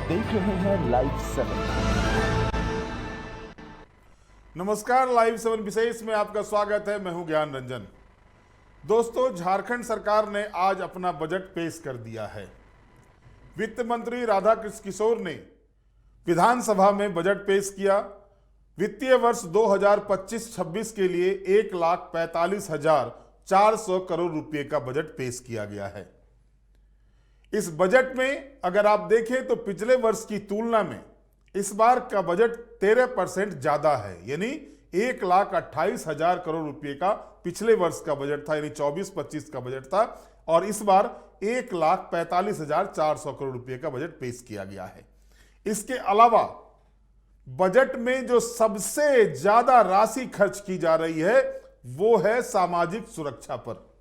देख रहे हैं लाइव 7। नमस्कार, लाइव 7 विशेष में आपका स्वागत है। मैं हूं ज्ञान रंजन। दोस्तों, झारखंड सरकार ने आज अपना बजट पेश कर दिया है। वित्त मंत्री राधाकृष्ण किशोर ने विधानसभा में बजट पेश किया। वित्तीय वर्ष 2025-26 के लिए 1,45,400 करोड़ रुपए का बजट पेश किया गया है। इस बजट में अगर आप देखें तो पिछले वर्ष की तुलना में इस बार का बजट 13% ज्यादा है, यानी 1,28,000 करोड़ रुपए का पिछले वर्ष का बजट था, यानी 24-25 का बजट था, और इस बार 1,45,400 करोड़ रुपए का बजट पेश किया गया है। इसके अलावा बजट में जो सबसे ज्यादा राशि खर्च की जा रही है वो है सामाजिक सुरक्षा पर,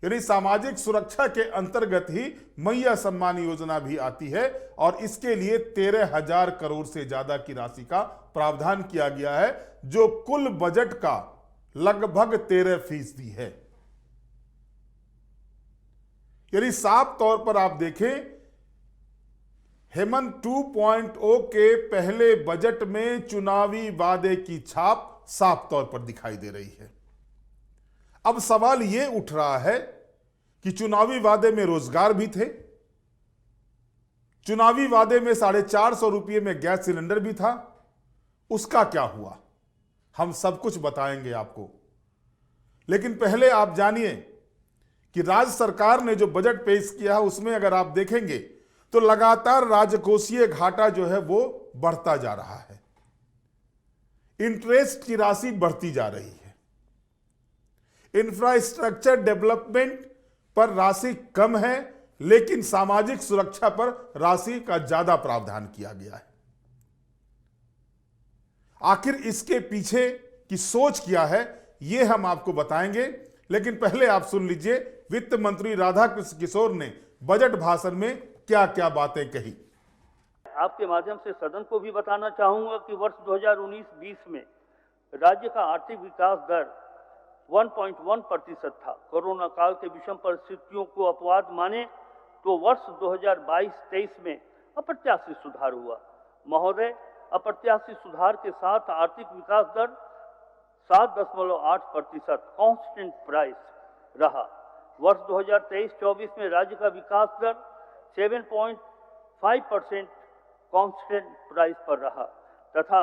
यानी सामाजिक सुरक्षा के अंतर्गत ही मैया सम्मान योजना भी आती है और इसके लिए 13,000 करोड़ से ज्यादा की राशि का प्रावधान किया गया है, जो कुल बजट का लगभग 13% है। यानी साफ तौर पर आप देखें, हेमंत 2.0 के पहले बजट में चुनावी वादे की छाप साफ तौर पर दिखाई दे रही है। अब सवाल यह उठ रहा है कि चुनावी वादे में रोजगार भी थे, चुनावी वादे में 450 रुपये में गैस सिलेंडर भी था, उसका क्या हुआ? हम सब कुछ बताएंगे आपको। लेकिन पहले आप जानिए कि राज्य सरकार ने जो बजट पेश किया है उसमें अगर आप देखेंगे तो लगातार राजकोषीय घाटा जो है वो बढ़ता जा रहा है, इंटरेस्ट की राशि बढ़ती जा रही है, इंफ्रास्ट्रक्चर डेवलपमेंट पर राशि कम है, लेकिन सामाजिक सुरक्षा पर राशि का ज्यादा प्रावधान किया गया है। आखिर इसके पीछे की सोच क्या है यह हम आपको बताएंगे, लेकिन पहले आप सुन लीजिए वित्त मंत्री राधाकृष्ण किशोर ने बजट भाषण में क्या क्या बातें कही। आपके माध्यम से सदन को भी बताना चाहूंगा कि वर्ष 2019-20 में राज्य का आर्थिक विकास दर 1.1% था। कोरोना काल के विषम परिस्थितियों को अपवाद माने तो वर्ष 2022-23 में अप्रत्याशित सुधार हुआ। महोदय, अप्रत्याशित सुधार के साथ आर्थिक विकास दर 7.8% कांस्टेंट प्राइस रहा। वर्ष 2023-24 में राज्य का विकास दर 7.5% कांस्टेंट प्राइस पर रहा तथा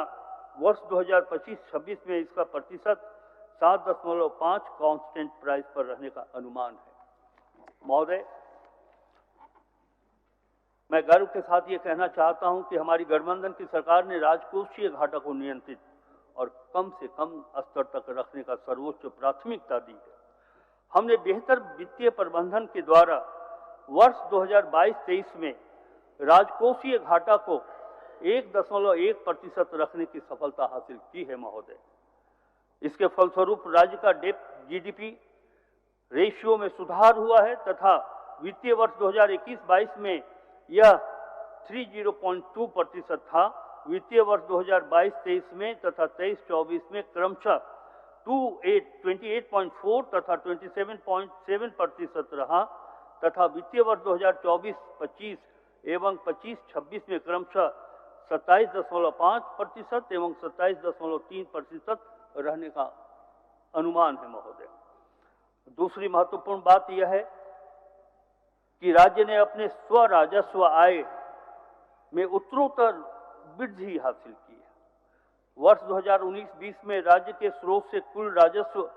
वर्ष 2025-26 में इसका प्रतिशत 7.5 कांस्टेंट प्राइस पर रहने का अनुमान है। महोदय, मैं गर्व के साथ ये कहना चाहता हूं कि हमारी गठबंधन की सरकार ने राजकोषीय घाटा को नियंत्रित और कम से कम स्तर तक रखने का सर्वोच्च प्राथमिकता दी है। हमने बेहतर वित्तीय प्रबंधन के द्वारा वर्ष 2022-23 में राजकोषीय घाटा को 1.1% रखने की सफलता हासिल की है। महोदय, इसके फलस्वरूप राज्य का डेट जीडीपी रेशियो में सुधार हुआ है तथा वित्तीय वर्ष 2021-22 में यह 30.2% था। वित्तीय वर्ष 2022-23 में तथा 23-24 में क्रमशः 28.4 तथा 27.7% रहा तथा वित्तीय वर्ष 2024-25 एवं 25-26 में क्रमशः 27.5% एवं 27.3% रहने का अनुमान है। महोदय, दूसरी महत्वपूर्ण बात यह है कि राज्य ने अपने स्व राजस्व आय में उत्तरोत्तर वृद्धि हासिल की है। वर्ष 2019-20 में राज्य के स्रोत से कुल राजस्व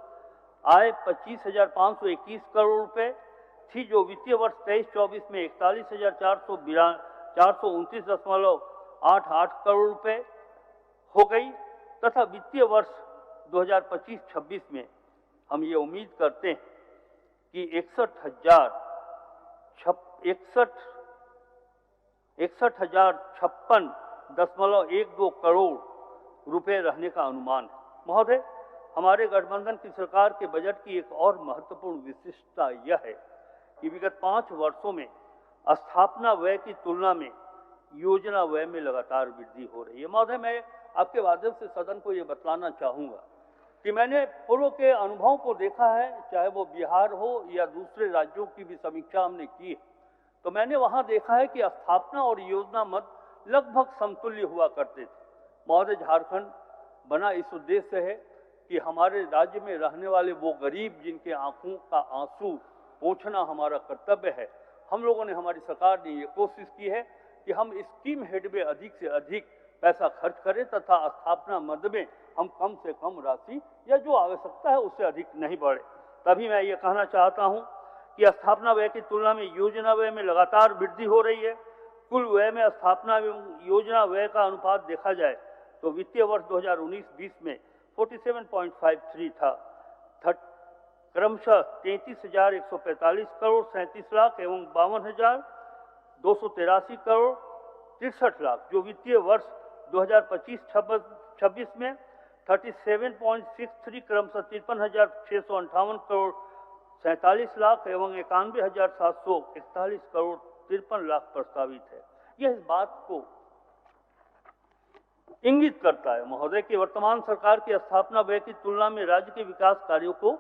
आय 25,521 करोड़ रुपए थी, जो वित्तीय वर्ष 23-24 में 41,429.88 करोड़ रुपए हो गई तथा वित्तीय वर्ष 2025-26 में हम ये उम्मीद करते हैं कि 61,056.12 करोड़ रुपए रहने का अनुमान है। महोदय, हमारे गठबंधन की सरकार के बजट की एक और महत्वपूर्ण विशिष्टता यह है कि विगत 5 वर्षों में स्थापना व्यय की तुलना में योजना व्यय में लगातार वृद्धि हो रही है। महोदय, मैं आपके माध्यम से सदन को ये बतलाना चाहूँगा कि मैंने पूर्व के अनुभवों को देखा है, चाहे वो बिहार हो या दूसरे राज्यों की भी समीक्षा हमने की है, तो मैंने वहां देखा है कि स्थापना और योजना मद लगभग समतुल्य हुआ करते थे। महोदय, झारखंड बना इस उद्देश्य से है कि हमारे राज्य में रहने वाले वो गरीब जिनके आंखों का आंसू पोंछना हमारा कर्तव्य है, हम लोगों ने, हमारी सरकार ने ये कोशिश की है कि हम स्कीम हेड में अधिक से अधिक पैसा खर्च करें तथा स्थापना मद में हम कम से कम राशि या जो आवश्यकता है उससे अधिक नहीं बढ़े। तभी मैं ये कहना चाहता हूँ कि स्थापना व्यय की तुलना में योजना व्यय में लगातार वृद्धि हो रही है। कुल व्यय में स्थापना एवं योजना व्यय का अनुपात देखा जाए तो वित्तीय वर्ष 2019-20 में 47.53 था, क्रमशः 33,145 करोड़ 37 लाख एवं 52,283 करोड़ 63 लाख, जो वित्तीय वर्ष 2025-26 में 37.63 क्रमशः 53,658 करोड़ 47 लाख एवं 91,741 करोड़ 53 लाख प्रस्तावित है। यह इस बात को इंगित करता है महोदय कि वर्तमान सरकार की स्थापना व्यय की तुलना में राज्य के विकास कार्यों को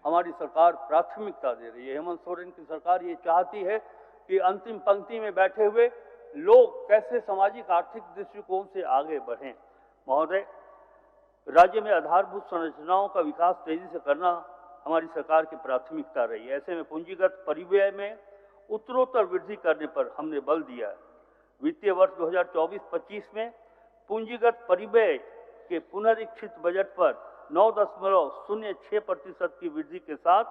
हमारी सरकार प्राथमिकता दे रही है। हेमंत सोरेन की सरकार ये चाहती है कि अंतिम पंक्ति में बैठे हुए लोग कैसे सामाजिक आर्थिक दृष्टिकोण से आगे बढ़ें। महोदय, राज्य में आधारभूत संरचनाओं का विकास तेजी से करना हमारी सरकार की प्राथमिकता रही है। ऐसे में पूंजीगत परिव्यय में उत्तरोत्तर वृद्धि करने पर हमने बल दिया है। वित्तीय वर्ष 2024-25 में पूंजीगत परिव्यय के पुनरीक्षित बजट पर 9.06% की वृद्धि के साथ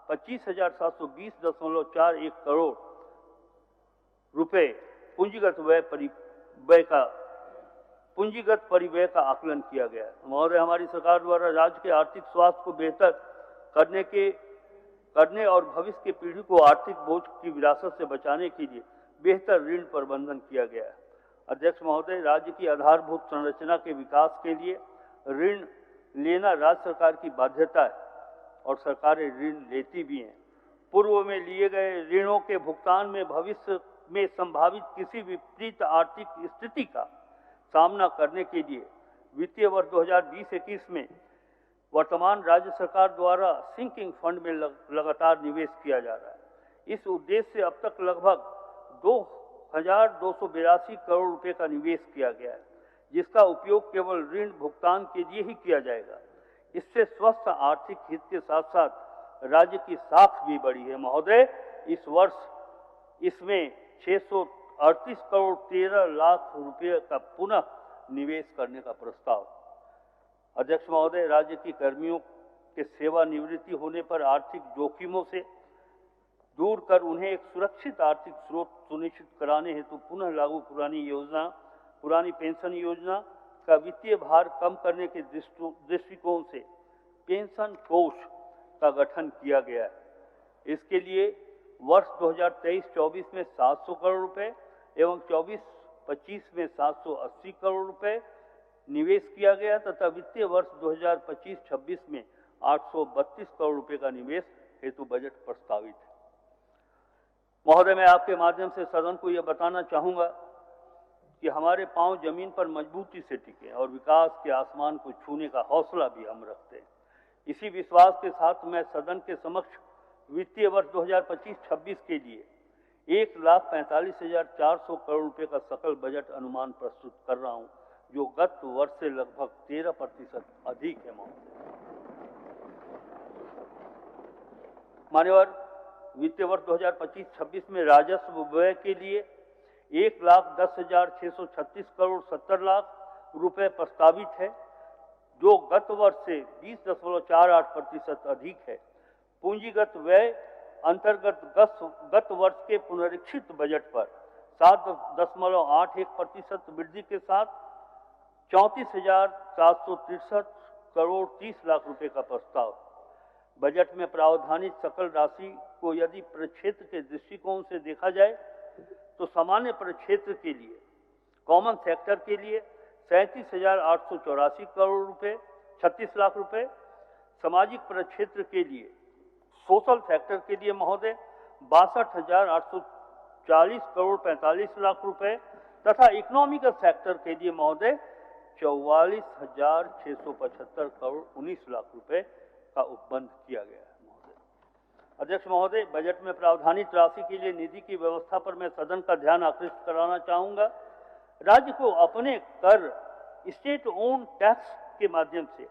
25,720.41 करोड़ रुपए पूंजीगत परिव्यय का आकलन किया गया है। महोदय, हमारी सरकार द्वारा राज्य के आर्थिक स्वास्थ्य को बेहतर करने और भविष्य की पीढ़ी को आर्थिक बोझ की विरासत से बचाने के लिए बेहतर ऋण प्रबंधन किया गया है। अध्यक्ष महोदय, राज्य की आधारभूत संरचना के विकास के लिए ऋण लेना राज्य सरकार की बाध्यता है और सरकारें ऋण लेती भी हैं। पूर्व में लिए गए ऋणों के भुगतान में भविष्य में संभावित किसी विपरीत आर्थिक स्थिति का सामना करने के लिए वित्तीय वर्ष 2020-21 में वर्तमान राज्य सरकार द्वारा सिंकिंग फंड में लगातार निवेश किया जा रहा है। इस उद्देश्य से अब तक लगभग 2,282 करोड़ रुपए का निवेश किया गया है, जिसका उपयोग केवल ऋण भुगतान के लिए ही किया जाएगा। इससे स्वस्थ आर्थिक हित के साथ साथ राज्य की साख भी बढ़ी है। महोदय, इस वर्ष इसमें 638 करोड़ 13 लाख रुपए का पुनः निवेश करने का प्रस्ताव। अध्यक्ष महोदय, राज्य की कर्मियों के सेवानिवृत्ति होने पर आर्थिक जोखिमों से दूर कर उन्हें एक सुरक्षित आर्थिक स्रोत सुनिश्चित कराने हेतु पुनः लागू पुरानी पेंशन योजना का वित्तीय भार कम करने के दृष्टिकोण से पेंशन कोष का गठन किया गया है। इसके लिए वर्ष 2023-24 में 700 करोड़ रुपए एवं 24-25 में 780 करोड़ रुपए निवेश किया गया तथा वित्तीय वर्ष 2025-26 में 832 करोड़ रुपए का निवेश हेतु बजट प्रस्तावित है। महोदय, मैं आपके माध्यम से सदन को यह बताना चाहूंगा कि हमारे पांव जमीन पर मजबूती से टिके और विकास के आसमान को छूने का हौसला भी हम रखते हैं। इसी विश्वास के साथ मैं सदन के समक्ष वित्तीय वर्ष 2025-26 के लिए 1,45,400 करोड़ रुपए का सकल बजट अनुमान प्रस्तुत कर रहा हूं, जो गत वर्ष से लगभग 13% अधिक है। मान्यवर, वित्तीय वर्ष 2025-26 में राजस्व व्यय के लिए 1,10,636 करोड़ 70 लाख रुपए प्रस्तावित है, जो गत वर्ष से 20.48% अधिक है। पूंजीगत व्यय अंतर्गत गत वर्ष के पुनरीक्षित बजट पर 7.81% वृद्धि के साथ 34,763 करोड़ 30 लाख रुपए का प्रस्ताव। बजट में प्रावधानित सकल राशि को यदि प्रक्षेत्र के दृष्टिकोण से देखा जाए तो सामान्य प्रक्षेत्र के लिए, कॉमन सेक्टर के लिए 37,884 करोड़ रुपए 36 लाख रुपए, सामाजिक प्रक्षेत्र के लिए, सोशल सेक्टर के लिए महोदय 62,840 करोड़ 45 लाख रुपए तथा इकोनॉमिकल सेक्टर के लिए महोदय 44,675 करोड़ 19 लाख रुपए का उपबंध किया गया है। महोदय, अध्यक्ष महोदय, बजट में प्रावधानित राशि के लिए निधि की व्यवस्था पर मैं सदन का ध्यान आकृष्ट कराना चाहूंगा। राज्य को अपने कर स्टेट ओन टैक्स के माध्यम से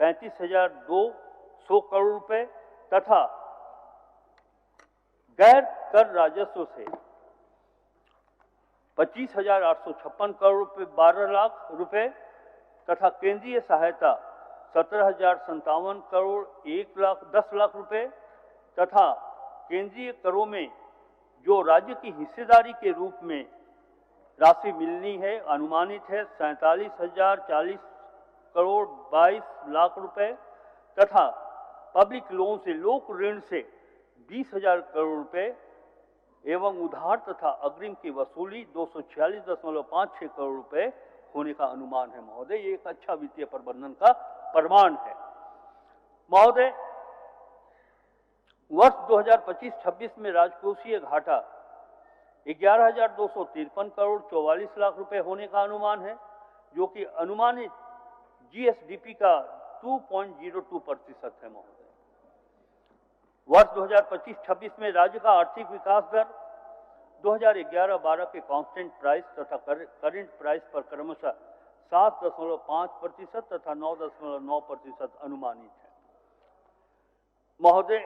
35,200 करोड़ रुपए तथा गैर कर राजस्व से 25,856 करोड़ रुपए 12 लाख रुपए तथा केंद्रीय सहायता 17,057 करोड़ 10 लाख रुपए तथा केंद्रीय करों में जो राज्य की हिस्सेदारी के रूप में राशि मिलनी है अनुमानित है 47,040 करोड़ 22 लाख रुपए तथा पब्लिक लोन से लोक ऋण से 20,000 करोड़ रुपए एवं उधार तथा अग्रिम की वसूली 246.56 करोड़ रुपए होने का अनुमान है महोदय। ये एक अच्छा वित्तीय प्रबंधन का प्रमाण है महोदय। वर्ष 2025-26 में राजकोषीय घाटा 11,253 करोड़ 44 लाख रुपए होने का अनुमान है, जो कि अनुमानित जीएसडीपी का 2.02% है महोदय। वर्ष 2025-26 में राज्य का आर्थिक विकास दर 2011-12 के कांस्टेंट प्राइस तथा करेंट प्राइस पर क्रमशः 7.5% तथा 9.9% अनुमानित है महोदय।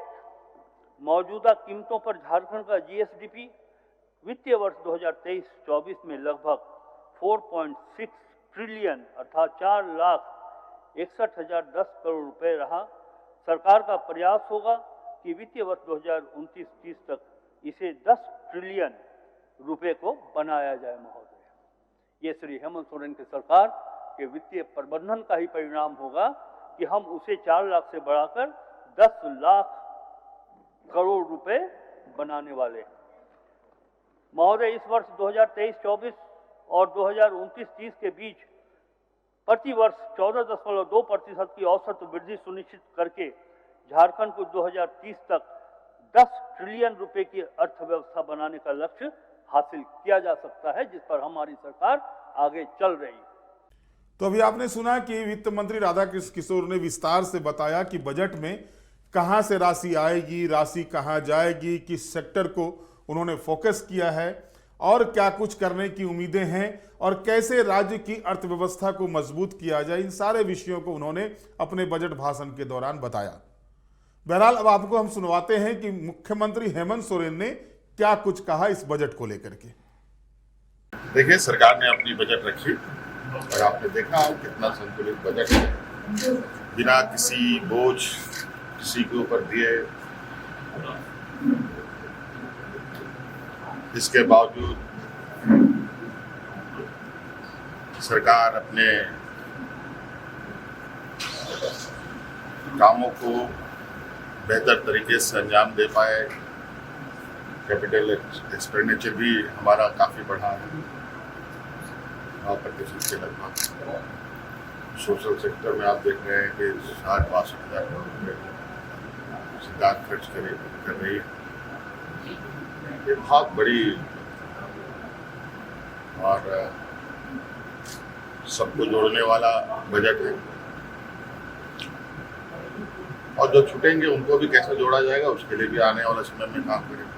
मौजूदा कीमतों पर झारखंड का जीएसडीपी वित्तीय वर्ष 2023-24 में लगभग 4.6 ट्रिलियन अर्थात 4,61,010 करोड़ रुपए रहा। सरकार का प्रयास होगा कि वित्तीय वर्ष 2029-30 तक इसे 10 ट्रिलियन रुपए को बनाया जाए महोदय। ये श्री हेमंत सोरेन की सरकार के वित्तीय प्रबंधन का ही परिणाम होगा कि हम उसे 4 लाख से बढ़ाकर 10 लाख करोड़ रुपए बनाने वाले हैं महोदय। इस वर्ष 2023-24 और 2029-30 के बीच प्रति वर्ष 14.2% की औसत वृद्धि सुनिश्चित करके झारखंड को 2030 तक 10 ट्रिलियन रुपए की अर्थव्यवस्था बनाने का लक्ष्य हासिल किया जा सकता है, जिस पर हमारी सरकार आगे चल रही है। तो अभी आपने सुना कि वित्त मंत्री राधाकृष्ण किशोर ने विस्तार से बताया कि बजट में कहां से राशि आएगी, राशि कहां जाएगी, किस सेक्टर को उन्होंने फोकस किया है और क्या कुछ करने की उम्मीदें हैं और कैसे राज्य की अर्थव्यवस्था को मजबूत किया जाए। इन सारे विषयों को उन्होंने अपने बजट भाषण के दौरान बताया। बहरहाल अब आपको हम सुनवाते हैं कि मुख्यमंत्री हेमंत सोरेन ने क्या कुछ कहा इस बजट को लेकर के। देखिए, सरकार ने अपनी बजट रखी और आपने देखा कितना संतुलित बजट है, बिना किसी बोझ किसी के ऊपर दिए। इसके बावजूद सरकार अपने कामों को बेहतर तरीके से अंजाम दे पाए। कैपिटल एक्सपेंडिचर भी हमारा काफ़ी बढ़ा है, 9% के लगभग। सोशल सेक्टर में आप देख रहे हैं कि 62,000 करोड़ रुपये सरकार खर्च कर रही है। ये बहुत बड़ी और सबको जोड़ने वाला बजट है और जो छूटेंगे उनको भी कैसे जोड़ा जाएगा उसके लिए भी आने वाले समय में काम करेंगे।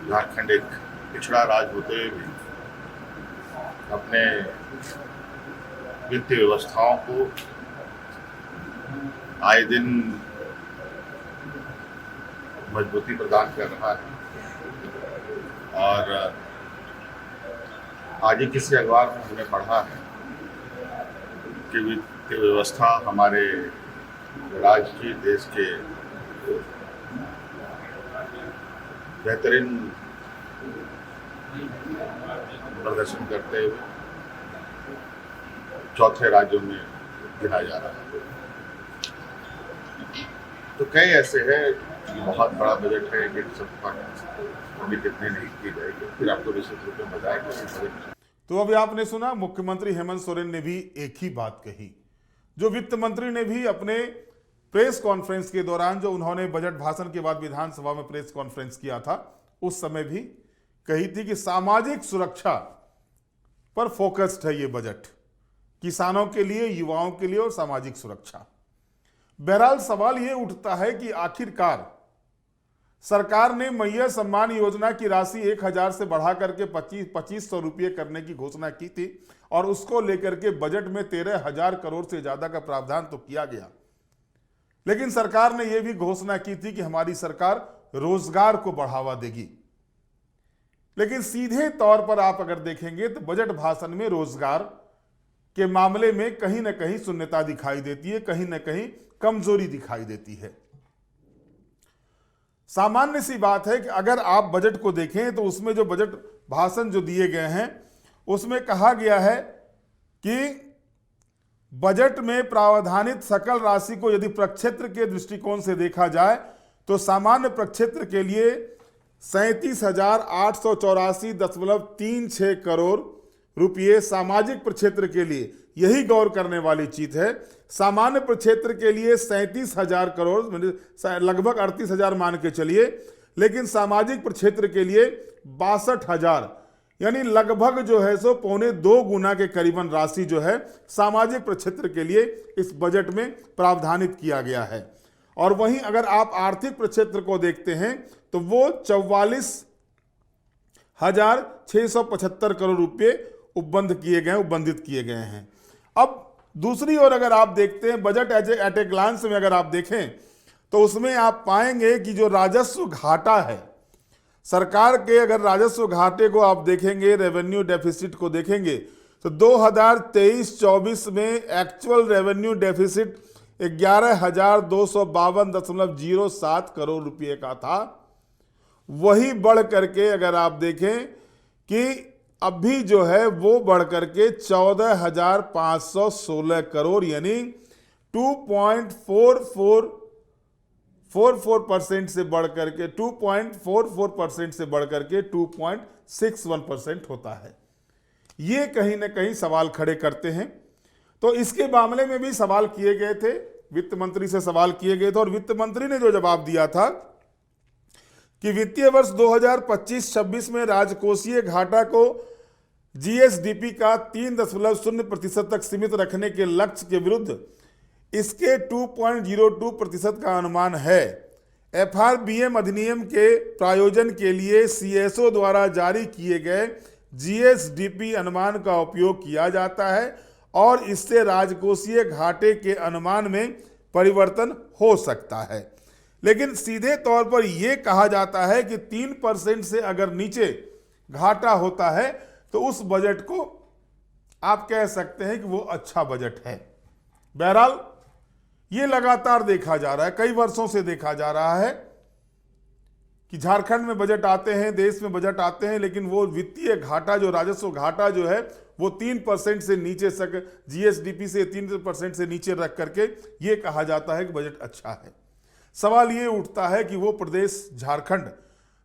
झारखंड एक पिछड़ा राज्य होते हुए भी अपने वित्तीय व्यवस्थाओं को आए दिन मजबूती प्रदान कर रहा है और आज ही किसी अखबार में हमने पढ़ा है कि वित्तीय व्यवस्था हमारे राज्य की देश के बेहतरीन प्रदर्शन करते हुए चौथे राज्यों में गिना जा रहा है। तो कई ऐसे है कि बहुत बड़ा बजट है कि सब पर अभी कितने नहीं की जाएगी, फिर आपको विशेष रूप में बताएंगे। तो अभी आपने सुना मुख्यमंत्री हेमंत सोरेन ने भी एक ही बात कही जो वित्त मंत्री ने भी अपने प्रेस कॉन्फ्रेंस के दौरान, जो उन्होंने बजट भाषण के बाद विधानसभा में प्रेस कॉन्फ्रेंस किया था, उस समय भी कही थी कि सामाजिक सुरक्षा पर फोकस्ड है ये बजट। किसानों के लिए, युवाओं के लिए और सामाजिक सुरक्षा। बहरहाल सवाल यह उठता है कि आखिरकार सरकार ने मैया सम्मान योजना की राशि 1000 से बढ़ा करके 2500 रुपये करने की घोषणा की थी और उसको लेकर के बजट में 13,000 करोड़ से ज्यादा का प्रावधान तो किया गया, लेकिन सरकार ने यह भी घोषणा की थी कि हमारी सरकार रोजगार को बढ़ावा देगी। लेकिन सीधे तौर पर आप अगर देखेंगे तो बजट भाषण में रोजगार के मामले में कहीं ना कहीं शून्यता दिखाई देती है, कहीं ना कहीं कमजोरी दिखाई देती है। सामान्य सी बात है कि अगर आप बजट को देखें तो उसमें जो बजट भाषण जो दिए गए हैं उसमें कहा गया है कि बजट में प्रावधानित सकल राशि को यदि प्रक्षेत्र के दृष्टिकोण से देखा जाए तो सामान्य प्रक्षेत्र के लिए 37,884.36 करोड़ रुपये, सामाजिक प्रक्षेत्र के लिए यही गौर करने वाली चीज है, सामान्य प्रक्षेत्र के लिए 37,000 करोड़, लगभग 38,000 मान के चलिए, लेकिन सामाजिक प्रक्षेत्र के लिए 62,000, यानी लगभग जो है सो 1.25 गुना के करीबन राशि जो है सामाजिक प्रक्षेत्र के लिए इस बजट में प्रावधानित किया गया है। और वहीं अगर आप आर्थिक प्रक्षेत्र को देखते हैं तो वो 44,675 करोड़ रुपए उपबंधित किए गए हैं। अब दूसरी ओर अगर आप देखते हैं बजट एट ए ग्लांस में अगर आप देखें तो उसमें आप पाएंगे कि जो राजस्व घाटा है सरकार के, अगर राजस्व घाटे को आप देखेंगे, रेवेन्यू डेफिसिट को देखेंगे तो 2023-24 में एक्चुअल रेवेन्यू डेफिसिट 11,252.07 करोड़ रुपए का था। वही बढ़ करके अगर आप देखें कि अभी जो है वो बढ़ करके 14,516 करोड़ यानी 2.44% से बढ़ करके 2.44% से बढ़ करके 2.61% होता है। ये कहीं ना कहीं सवाल खड़े करते हैं। तो इसके मामले में भी सवाल किए गए थे, वित्त मंत्री से सवाल किए गए थे और वित्त मंत्री ने जो जवाब दिया था कि वित्तीय वर्ष 2025-26 में राजकोषीय घाटा को जीएसडीपी का 3.0% तक सीमित रखने के लक्ष्य के विरुद्ध इसके 2.02% का अनुमान है। एफआरबीएम अधिनियम के प्रायोजन के लिए सीएसओ द्वारा जारी किए गए जीएसडीपी अनुमान का उपयोग किया जाता है और इससे राजकोषीय घाटे के अनुमान में परिवर्तन हो सकता है। लेकिन सीधे तौर पर यह कहा जाता है कि 3% से अगर नीचे घाटा होता है तो उस बजट को आप कह सकते हैं कि वो अच्छा बजट है। बहरहाल ये लगातार देखा जा रहा है, कई वर्षों से देखा जा रहा है कि झारखंड में बजट आते हैं, देश में बजट आते हैं, लेकिन वो वित्तीय घाटा जो राजस्व घाटा जो है वो 3% से नीचे तक, जीएसडीपी से 3% से नीचे रख करके ये कहा जाता है कि बजट अच्छा है। सवाल ये उठता है कि वो प्रदेश झारखंड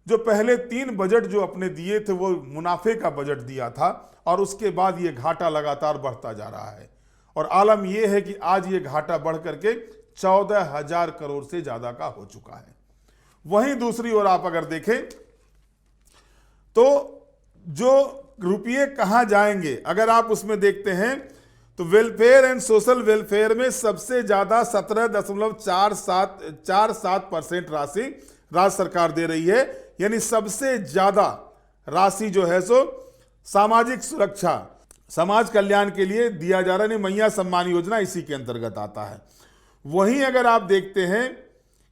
जो पहले 3 बजट जो अपने दिए थे वो मुनाफे का बजट दिया था और उसके बाद ये घाटा लगातार बढ़ता जा रहा है और आलम यह है कि आज ये घाटा बढ़ करके 14,000 करोड़ से ज्यादा का हो चुका है। वहीं दूसरी ओर आप अगर देखें तो जो रुपये कहां जाएंगे, अगर आप उसमें देखते हैं तो वेलफेयर एंड सोशल वेलफेयर में सबसे ज्यादा 17.47% राशि राज्य सरकार दे रही है, यानी सबसे ज्यादा राशि जो है सो सामाजिक सुरक्षा, समाज कल्याण के लिए दिया जा रहा है। मैया सम्मान योजना इसी के अंतर्गत आता है। वहीं अगर आप देखते हैं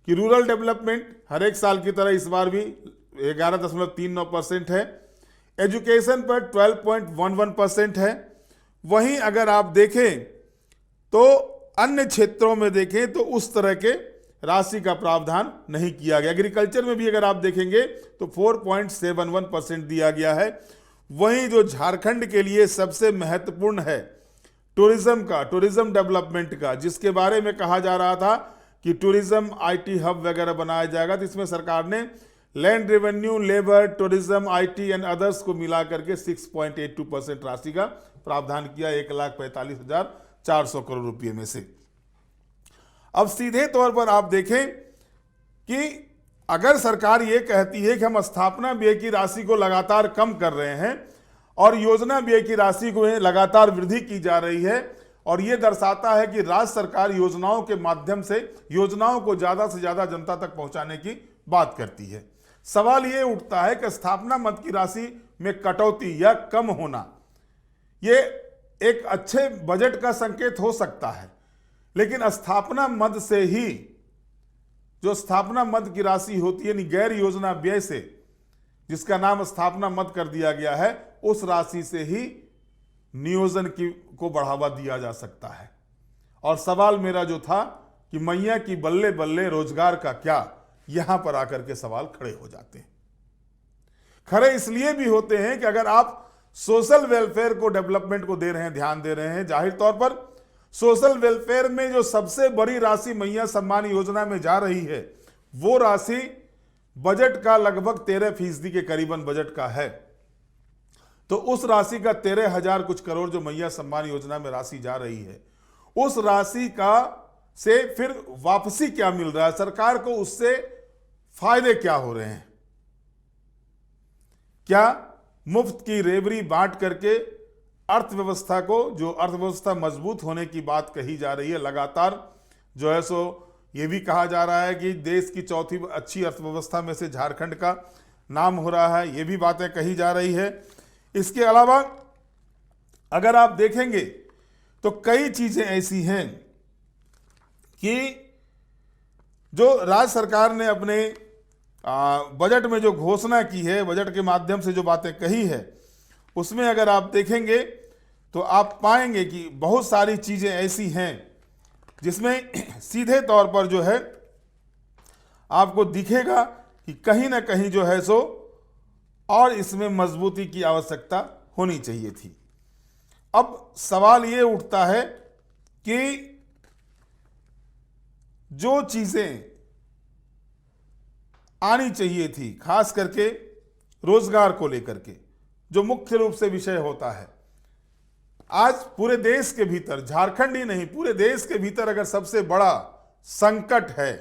कि रूरल डेवलपमेंट हर एक साल की तरह इस बार भी 11.39% है, एजुकेशन पर 12.11% है। वहीं अगर आप देखें तो अन्य क्षेत्रों में देखें तो उस तरह के राशि का प्रावधान नहीं किया गया। एग्रीकल्चर में भी अगर आप देखेंगे तो 4.71% दिया गया है। वहीं जो झारखंड के लिए सबसे महत्वपूर्ण है टूरिज्म डेवलपमेंट का, जिसके बारे में कहा जा रहा था कि टूरिज्म आईटी हब वगैरह बनाया जाएगा, तो इसमें सरकार ने land revenue, labour, tourism, IT and others को मिला करके 6.82% राशि का प्रावधान किया 1,45,400 करोड़ रुपए में से। अब सीधे तौर पर आप देखें कि अगर सरकार ये कहती है कि हम स्थापना व्यय की राशि को लगातार कम कर रहे हैं और योजना व्यय की राशि को लगातार वृद्धि की जा रही है और यह दर्शाता है कि राज्य सरकार योजनाओं के माध्यम से योजनाओं को ज्यादा से ज्यादा जनता तक पहुंचाने की बात करती है। सवाल यह उठता है कि स्थापना मद की राशि में कटौती या कम होना यह एक अच्छे बजट का संकेत हो सकता है, लेकिन स्थापना मद से ही जो स्थापना मद की राशि होती है, गैर योजना व्यय से, जिसका नाम स्थापना मद कर दिया गया है, उस राशि से ही नियोजन को बढ़ावा दिया जा सकता है। और सवाल मेरा जो था कि मैया की बल्ले बल्ले रोजगार का क्या, यहां पर आकर के सवाल खड़े हो जाते हैं। खड़े इसलिए भी होते हैं कि अगर आप सोशल वेलफेयर को, डेवलपमेंट को दे रहे हैं, ध्यान दे रहे हैं, जाहिर तौर पर सोशल वेलफेयर में जो सबसे बड़ी राशि मैया सम्मान योजना में जा रही है, वो राशि बजट का लगभग 13% के करीबन बजट का है। तो उस राशि का 13,000 कुछ करोड़ जो मैया सम्मान योजना में राशि जा रही है, उस राशि का से फिर वापसी क्या मिल रहा है, सरकार को उससे फायदे क्या हो रहे हैं? क्या मुफ्त की रेवड़ी बांट करके अर्थव्यवस्था को, जो अर्थव्यवस्था मजबूत होने की बात कही जा रही है लगातार, जो है सो ये भी कहा जा रहा है कि देश की चौथी अच्छी अर्थव्यवस्था में से झारखंड का नाम हो रहा है, ये भी बातें कही जा रही है। इसके अलावा अगर आप देखेंगे तो कई चीजें ऐसी हैं कि जो राज्य सरकार ने अपने बजट में जो घोषणा की है, बजट के माध्यम से जो बातें कही है, उसमें अगर आप देखेंगे तो आप पाएंगे कि बहुत सारी चीजें ऐसी हैं जिसमें सीधे तौर पर जो है आपको दिखेगा कि कहीं ना कहीं जो है सो और इसमें मजबूती की आवश्यकता होनी चाहिए थी। अब सवाल ये उठता है कि जो चीजें आनी चाहिए थी, खास करके रोजगार को लेकर के, जो मुख्य रूप से विषय होता है, आज पूरे देश के भीतर, झारखंड ही नहीं पूरे देश के भीतर अगर सबसे बड़ा संकट है,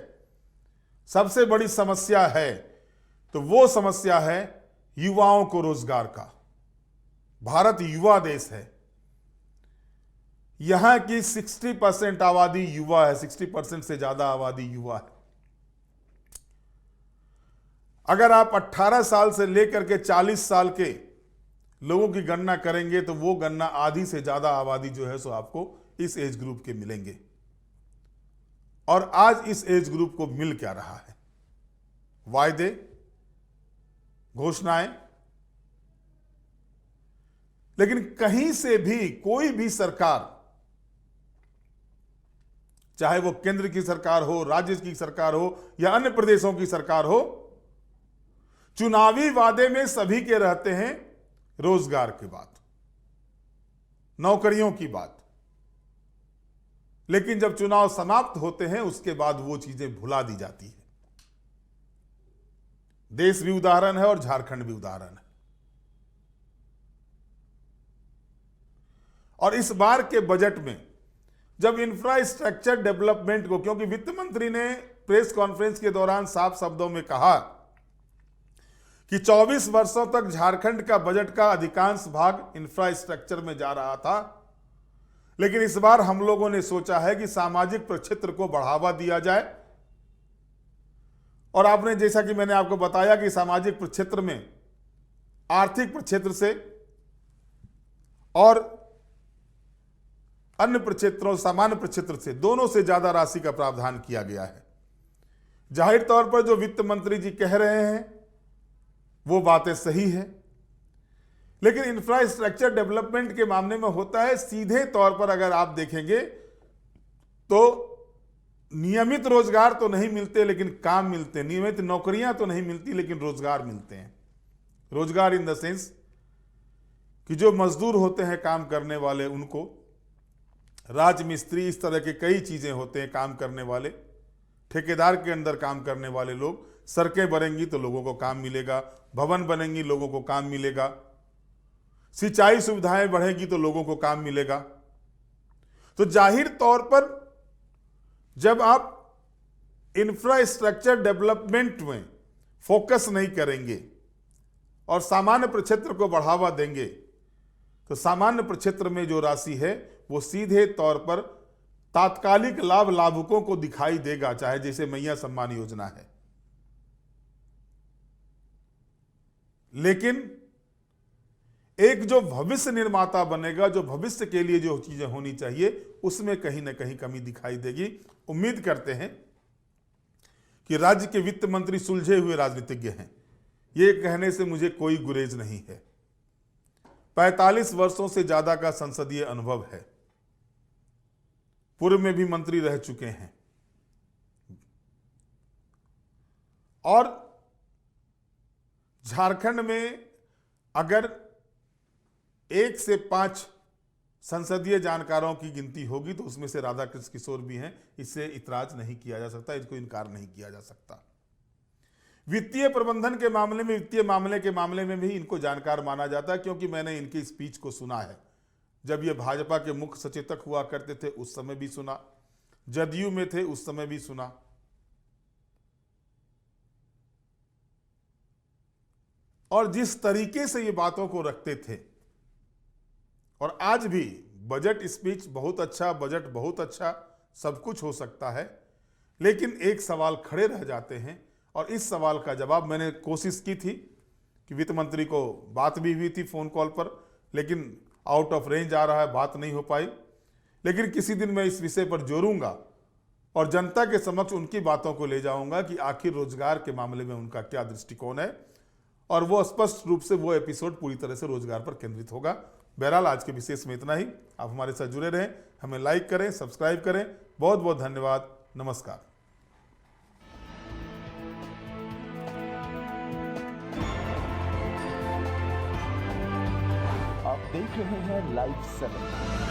सबसे बड़ी समस्या है, तो वो समस्या है युवाओं को रोजगार का। भारत युवा देश है, यहां की 60% आबादी युवा है, 60% से ज्यादा आबादी युवा है। अगर आप 18 साल से लेकर के 40 साल के लोगों की गणना करेंगे तो वो गणना आधी से ज्यादा आबादी जो है सो आपको इस एज ग्रुप के मिलेंगे। और आज इस एज ग्रुप को मिल क्या रहा है? वायदे, घोषणाएं, लेकिन कहीं से भी कोई भी सरकार, चाहे वो केंद्र की सरकार हो, राज्य की सरकार हो या अन्य प्रदेशों की सरकार हो, चुनावी वादे में सभी के रहते हैं रोजगार की बात, नौकरियों की बात, लेकिन जब चुनाव समाप्त होते हैं उसके बाद वो चीजें भुला दी जाती है। देश भी उदाहरण है और झारखंड भी उदाहरण है। और इस बार के बजट में जब इंफ्रास्ट्रक्चर डेवलपमेंट को, क्योंकि वित्त मंत्री ने प्रेस कॉन्फ्रेंस के दौरान साफ शब्दों में कहा कि 24 वर्षों तक झारखंड का बजट का अधिकांश भाग इंफ्रास्ट्रक्चर में जा रहा था, लेकिन इस बार हम लोगों ने सोचा है कि सामाजिक प्रक्षेत्र को बढ़ावा दिया जाए। और आपने, जैसा कि मैंने आपको बताया कि सामाजिक प्रक्षेत्र में आर्थिक प्रक्षेत्र से और अन्य प्रक्षेत्रों, सामान्य प्रक्षेत्र से, दोनों से ज्यादा राशि का प्रावधान किया गया है। जाहिर तौर पर जो वित्त मंत्री जी कह रहे हैं वो बातें सही है, लेकिन इंफ्रास्ट्रक्चर डेवलपमेंट के मामले में होता है सीधे तौर पर अगर आप देखेंगे तो नियमित रोजगार तो नहीं मिलते लेकिन काम मिलते हैं, नियमित नौकरियां तो नहीं मिलती लेकिन रोजगार मिलते हैं। रोजगार इन द सेंस कि जो मजदूर होते हैं काम करने वाले, उनको राजमिस्त्री, इस तरह के कई चीजें होते हैं काम करने वाले, ठेकेदार के अंदर काम करने वाले लोग। सड़कें बनेंगी तो लोगों को काम मिलेगा, भवन बनेंगी लोगों को काम मिलेगा, सिंचाई सुविधाएं बढ़ेगी तो लोगों को काम मिलेगा। तो जाहिर तौर पर जब आप इंफ्रास्ट्रक्चर डेवलपमेंट में फोकस नहीं करेंगे और सामान्य प्रक्षेत्र को बढ़ावा देंगे तो सामान्य प्रक्षेत्र में जो राशि है वो सीधे तौर पर तात्कालिक लाभ लाभुकों को दिखाई देगा, चाहे जैसे मैया सम्मान योजना है। लेकिन एक जो भविष्य निर्माता बनेगा, जो भविष्य के लिए जो चीजें होनी चाहिए, उसमें कहीं ना कहीं कमी दिखाई देगी। उम्मीद करते हैं कि राज्य के वित्त मंत्री सुलझे हुए राजनीतिज्ञ हैं, ये कहने से मुझे कोई गुरेज नहीं है। 45 वर्षों से ज्यादा का संसदीय अनुभव है, पूर्व में भी मंत्री रह चुके हैं और झारखंड में अगर 1 से 5 संसदीय जानकारों की गिनती होगी तो उसमें से राधाकृष्ण किशोर भी हैं। इससे इतराज नहीं किया जा सकता, इसको इनकार नहीं किया जा सकता। वित्तीय प्रबंधन के मामले में, वित्तीय मामले के मामले में भी इनको जानकार माना जाता है, क्योंकि मैंने इनकी स्पीच को सुना है। जब ये भाजपा के मुख्य सचेतक हुआ करते थे उस समय भी सुना, जदयू में थे उस समय भी सुना। और जिस तरीके से ये बातों को रखते थे, और आज भी बजट स्पीच बहुत अच्छा, बजट बहुत अच्छा, सब कुछ हो सकता है, लेकिन एक सवाल खड़े रह जाते हैं। और इस सवाल का जवाब मैंने कोशिश की थी कि वित्त मंत्री को बात भी हुई थी फोन कॉल पर, लेकिन आउट ऑफ रेंज आ रहा है, बात नहीं हो पाई। लेकिन किसी दिन मैं इस विषय पर जोरूंगा और जनता के समक्ष उनकी बातों को ले जाऊंगा कि आखिर रोजगार के मामले में उनका क्या दृष्टिकोण है, और वो स्पष्ट रूप से वो एपिसोड पूरी तरह से रोजगार पर केंद्रित होगा। बहरहाल आज के विशेष में इतना ही। आप हमारे साथ जुड़े रहें, हमें लाइक करें, सब्सक्राइब करें। बहुत बहुत धन्यवाद। नमस्कार। आप देख रहे हैं लाइव 7।